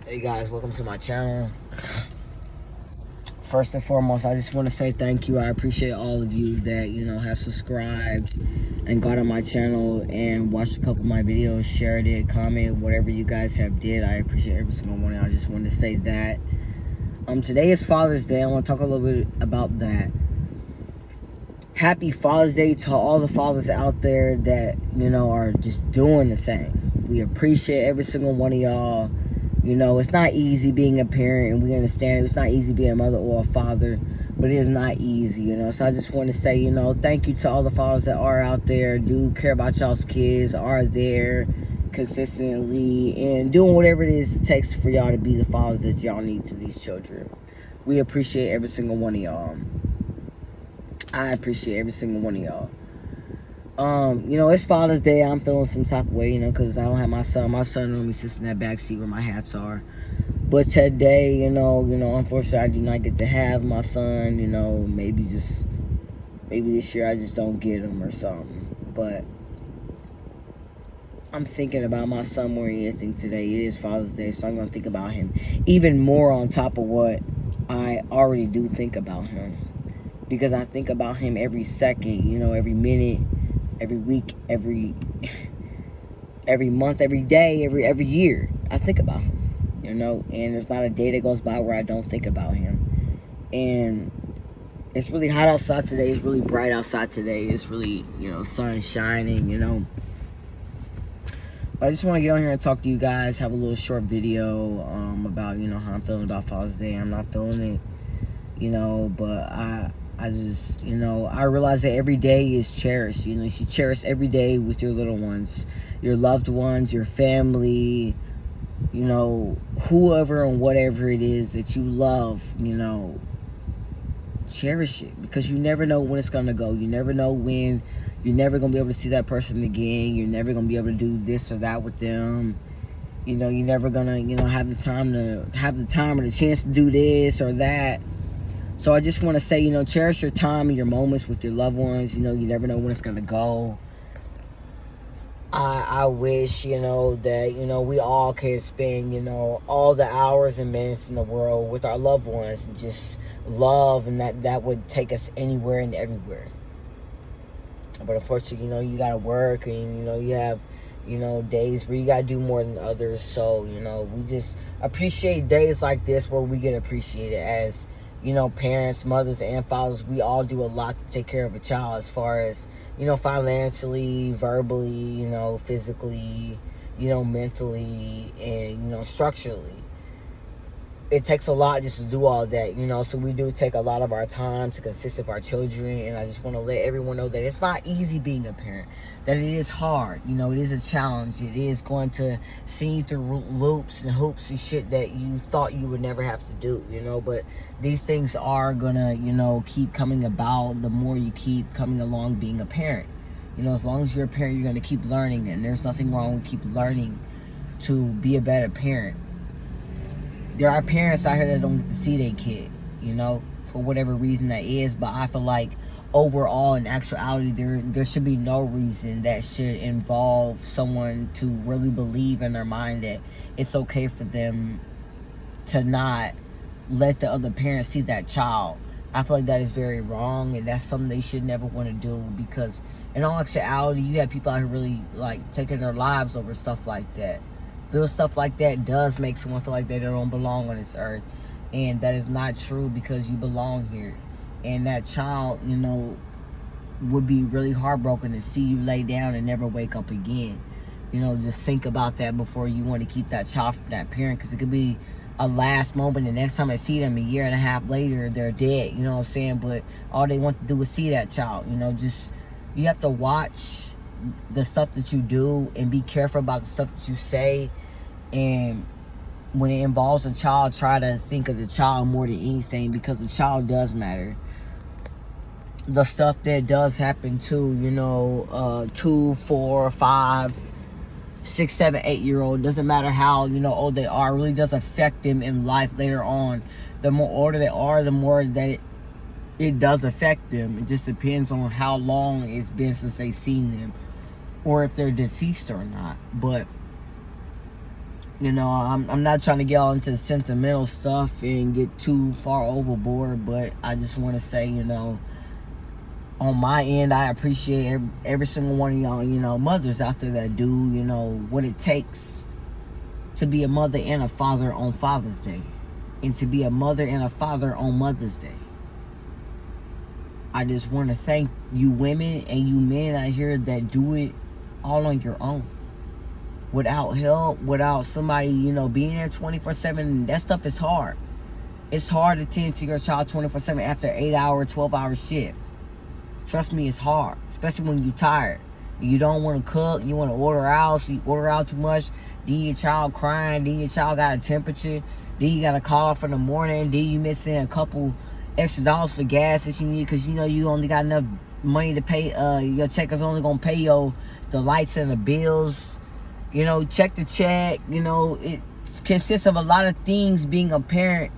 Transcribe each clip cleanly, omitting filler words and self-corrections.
Hey guys, welcome to my channel. First and foremost, I just want to say thank you. I appreciate all of you that, have subscribed and got on my channel and watched a couple of my videos, shared it, comment, whatever you guys have did. I appreciate every single one. I just wanted to say that. Today is Father's Day. I want to talk a little bit about that. Happy Father's Day to all the fathers out there that, are just doing the thing. We appreciate every single one of y'all. It's not easy being a parent, and we understand it's not easy being a mother or a father, but it is not easy, So I just want to say, thank you to all the fathers that are out there, do care about y'all's kids, are there consistently, and doing whatever it is it takes for y'all to be the fathers that y'all need to these children. We appreciate every single one of y'all. I appreciate every single one of y'all. It's Father's Day. I'm feeling some type of way, because I don't have my son. My son normally sits in that back seat where my hats are. But today, unfortunately, I do not get to have my son. Maybe this year I just don't get him or something. But I'm thinking about my son more than anything today. It is Father's Day, so I'm gonna think about him even more on top of what I already do think about him, because I think about him every second, every minute, every week, every month, every day, every year. I think about him, and there's not a day that goes by where I don't think about him. And it's really hot outside today. It's really bright outside today. It's really, sun shining, But I just want to get on here and talk to you guys, have a little short video about, how I'm feeling about Father's Day. I'm not feeling it, but I just, I realize that every day is cherished. You should cherish every day with your little ones, your loved ones, your family, whoever and whatever it is that you love, cherish it, because you never know when it's going to go. You never know when you're never going to be able to see that person again. You're never going to be able to do this or that with them. You're never going to, have the time or the chance to do this or that. So I just want to say, cherish your time and your moments with your loved ones. You never know when it's going to go. I wish, that, we all could spend, all the hours and minutes in the world with our loved ones and just love, and that would take us anywhere and everywhere. But unfortunately, you got to work, and, you have, days where you got to do more than others. So, we just appreciate days like this where we get appreciated as, parents, mothers, and fathers. We all do a lot to take care of a child, as far as, financially, verbally, physically, mentally, and, structurally. It takes a lot just to do all that, so we do take a lot of our time to consist of our children. And I just want to let everyone know that it's not easy being a parent, that it is hard, it is a challenge. It is going to send you through loops and hoops and shit that you thought you would never have to do, but these things are gonna, keep coming about the more you keep coming along being a parent. As long as you're a parent, you're gonna keep learning, and there's nothing wrong with keep learning to be a better parent. There are parents out here that don't get to see their kid, for whatever reason that is. But I feel like overall, in actuality, there should be no reason that should involve someone to really believe in their mind that it's okay for them to not let the other parent see that child. I feel like that is very wrong, and that's something they should never want to do, because in all actuality, you have people out here really like taking their lives over stuff like that. Little stuff like that does make someone feel like they don't belong on this earth, and that is not true, because you belong here. And that child, would be really heartbroken to see you lay down and never wake up again. Just think about that before you want to keep that child from that parent, because it could be a last moment. The next time I see them a year and a half later, they're dead. You know what I'm saying? But all they want to do is see that child. Just, you have to watch the stuff that you do and be careful about the stuff that you say. And when it involves a child, try to think of the child more than anything, because the child does matter. The stuff that does happen to, 2, 4, 5, 6, 7, 8-year-old, doesn't matter how, old they are, really does affect them in life later on. The more older they are, the more that it does affect them. It just depends on how long it's been since they've seen them, or if they're deceased or not. But You know, I'm not trying to get all into the sentimental stuff and get too far overboard, but I just want to say, you know, on my end, I appreciate every single one of y'all, you know, mothers out there that do, you know, what it takes to be a mother and a father on Father's Day, and to be a mother and a father on Mother's Day. I just want to thank you women and you men out here that do it all on your own, without help, without somebody, you know, being there 24/7. That stuff is hard. It's hard to tend to your child 24/7 after an 8-hour, 12-hour shift. Trust me, it's hard, especially when you're tired. You don't want to cook, you want to order out, so you order out too much. Then your child crying, then your child got a temperature, then you got to call off in the morning, then you missing a couple extra dollars for gas that you need because you know you only got enough money to pay. Your check is only going to pay the lights and the bills. You know, check the check. You know, it consists of a lot of things being a parent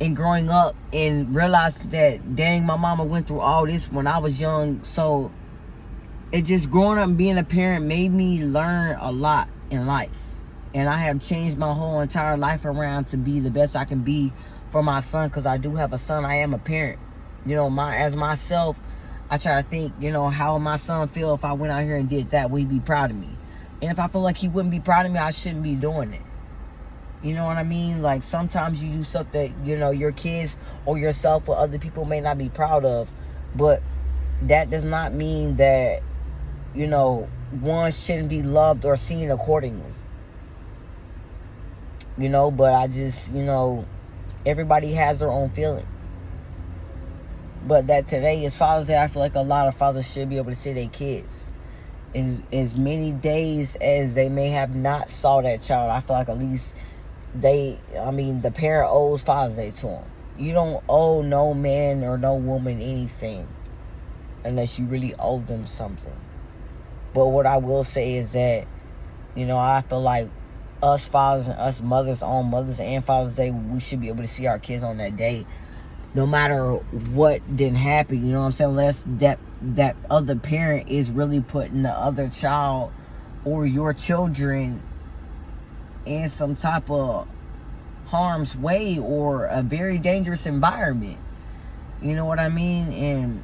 and growing up and realizing that, dang, my mama went through all this when I was young. So it just growing up and being a parent made me learn a lot in life. And I have changed my whole entire life around to be the best I can be for my son, because I do have a son. I am a parent. You know, as myself, I try to think, you know, how would my son feel if I went out here and did that? Would he be proud of me? And if I feel like he wouldn't be proud of me, I shouldn't be doing it. You know what I mean? Like, sometimes you do stuff that, you know, your kids or yourself or other people may not be proud of. But that does not mean that, you know, one shouldn't be loved or seen accordingly. You know, but I just, you know, everybody has their own feeling. But that today is Father's Day, I feel like a lot of fathers should be able to see their kids. As many days as they may have not saw that child, I feel like at least the parent owes Father's Day to them. You don't owe no man or no woman anything unless you really owe them something. But what I will say is that, you know, I feel like us fathers and us mothers on Mother's and Father's Day, we should be able to see our kids on that day, no matter what didn't happen. You know what I'm saying? Unless that other parent is really putting the other child or your children in some type of harm's way or a very dangerous environment. You know what I mean? And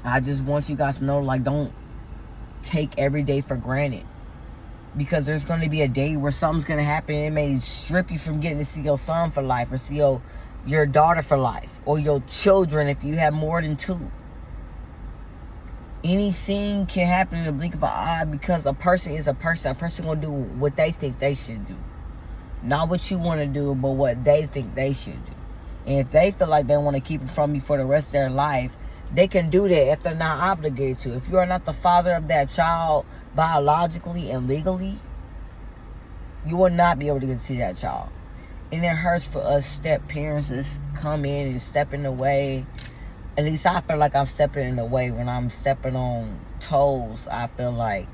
I just want you guys to know, like, don't take every day for granted. Because there's going to be a day where something's going to happen. It may strip you from getting to see your son for life, or see your daughter for life, or your children if you have more than two. Anything can happen in the blink of an eye, because a person is a person. A person going to do what they think they should do. Not what you want to do, but what they think they should do. And if they feel like they want to keep it from you for the rest of their life, they can do that if they're not obligated to. If you are not the father of that child biologically and legally, you will not be able to get to see that child. And it hurts for us step parents to come in and step in the way. At least I feel like I'm stepping in the way when I'm stepping on toes. I feel like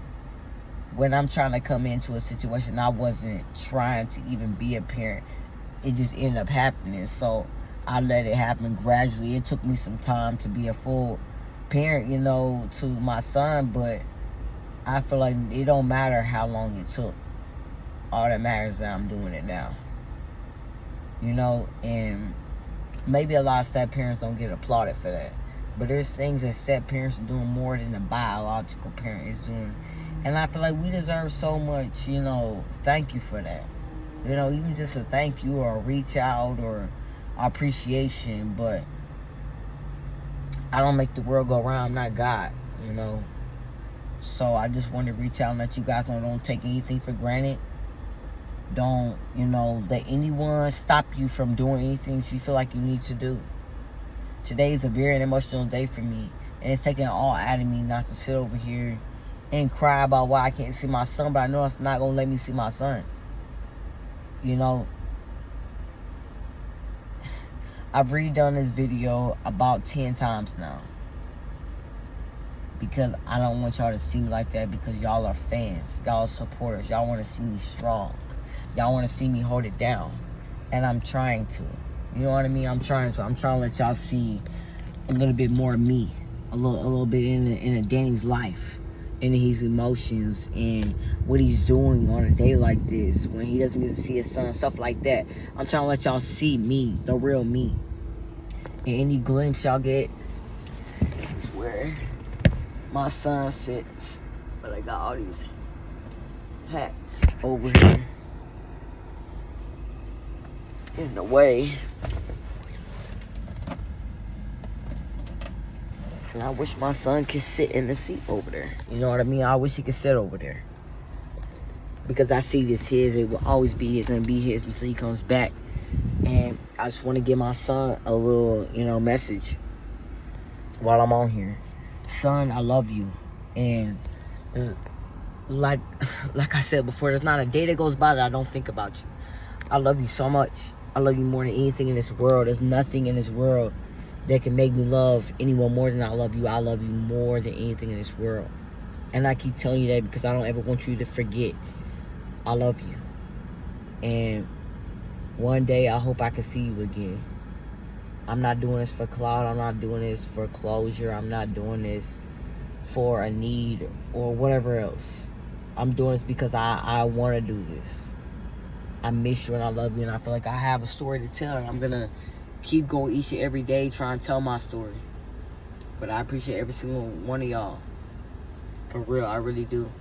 when I'm trying to come into a situation, I wasn't trying to even be a parent. It just ended up happening. So I let it happen gradually. It took me some time to be a full parent, you know, to my son. But I feel like it don't matter how long it took. All that matters is that I'm doing it now. You know, and maybe a lot of step parents don't get applauded for that. But there's things that step parents are doing more than the biological parent is doing. And I feel like we deserve so much, you know, thank you for that. You know, even just a thank you or a reach out or appreciation. But I don't make the world go round. I'm not God, you know. So I just want to reach out and let you guys know, don't take anything for granted. Don't, you know, let anyone stop you from doing anything you feel like you need to do. Today is a very emotional day for me. And it's taking all out of me not to sit over here and cry about why I can't see my son. But I know it's not going to let me see my son. You know, I've redone this video about 10 times now. Because I don't want y'all to see me like that, because y'all are fans. Y'all are supporters. Y'all want to see me strong. Y'all want to see me hold it down. And I'm trying to. You know what I mean? I'm trying to let y'all see a little bit more of me. A little bit in a Danny's life. and his emotions and what he's doing on a day like this when he doesn't get to see his son, stuff like that. I'm trying to let y'all see me, the real me. And any glimpse y'all get, this is where my son sits. But I got all these hats over here in the way. And I wish my son could sit in the seat over there. You know what I mean? I wish he could sit over there. Because I see this his. It will always be his and be his until he comes back. And I just want to give my son a little, message while I'm on here. Son, I love you. And like I said before, there's not a day that goes by that I don't think about you. I love you so much. I love you more than anything in this world. There's nothing in this world that can make me love anyone more than I love you. I love you more than anything in this world. And I keep telling you that because I don't ever want you to forget. I love you. And one day I hope I can see you again. I'm not doing this for clout. I'm not doing this for closure. I'm not doing this for a need or whatever else. I'm doing this because I want to do this. I miss you and I love you, and I feel like I have a story to tell, and I'm going to keep going each and every day trying to tell my story. But I appreciate every single one of y'all. For real, I really do.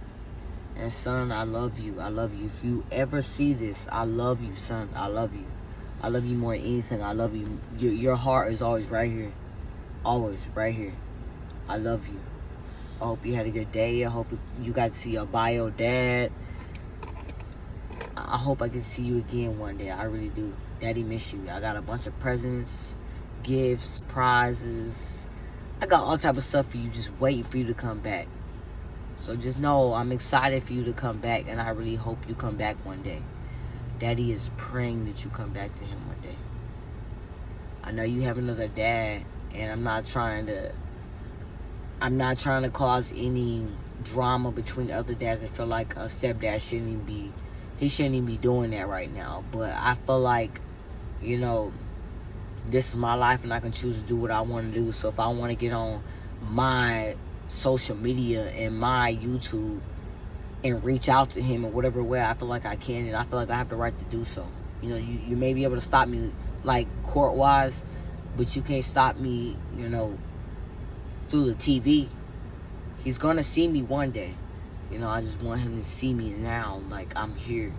And son, I love you. I love you. If you ever see this, I love you, son. I love you. I love you more than anything. I love you. Your heart is always right here. Always right here. I love you. I hope you had a good day. I hope you got to see your bio dad. I hope I can see you again one day. I really do. Daddy miss you. I got a bunch of presents, gifts, prizes. I got all type of stuff for you, just waiting for you to come back. So just know I'm excited for you to come back, and I really hope you come back one day. Daddy is praying that you come back to him one day. I know you have another dad, and I'm not trying to cause any drama between other dads. I feel like a stepdad shouldn't even be doing that right now. But I feel like, this is my life and I can choose to do what I want to do. So if I want to get on my social media and my YouTube and reach out to him in whatever way I feel like I can, and I feel like I have the right to do so. You may be able to stop me, like, court-wise, but you can't stop me, through the TV. He's gonna see me one day. I just want him to see me now, like, I'm here.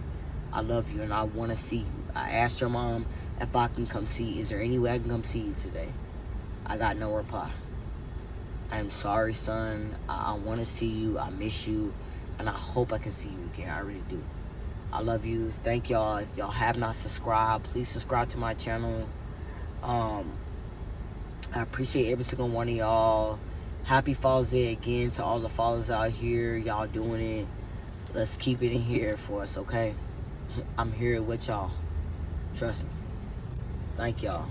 I love you and I want to see you. I asked your mom if I can come see you. Is there any way I can come see you today? I got no reply. I am sorry, son. I want to see you. I miss you. And I hope I can see you again. I really do. I love you. Thank y'all. If y'all have not subscribed, please subscribe to my channel. I appreciate every single one of y'all. Happy Father's Day again to all the fathers out here. Y'all doing it. Let's keep it in here for us, okay? I'm here with y'all. Trust me. Thank y'all.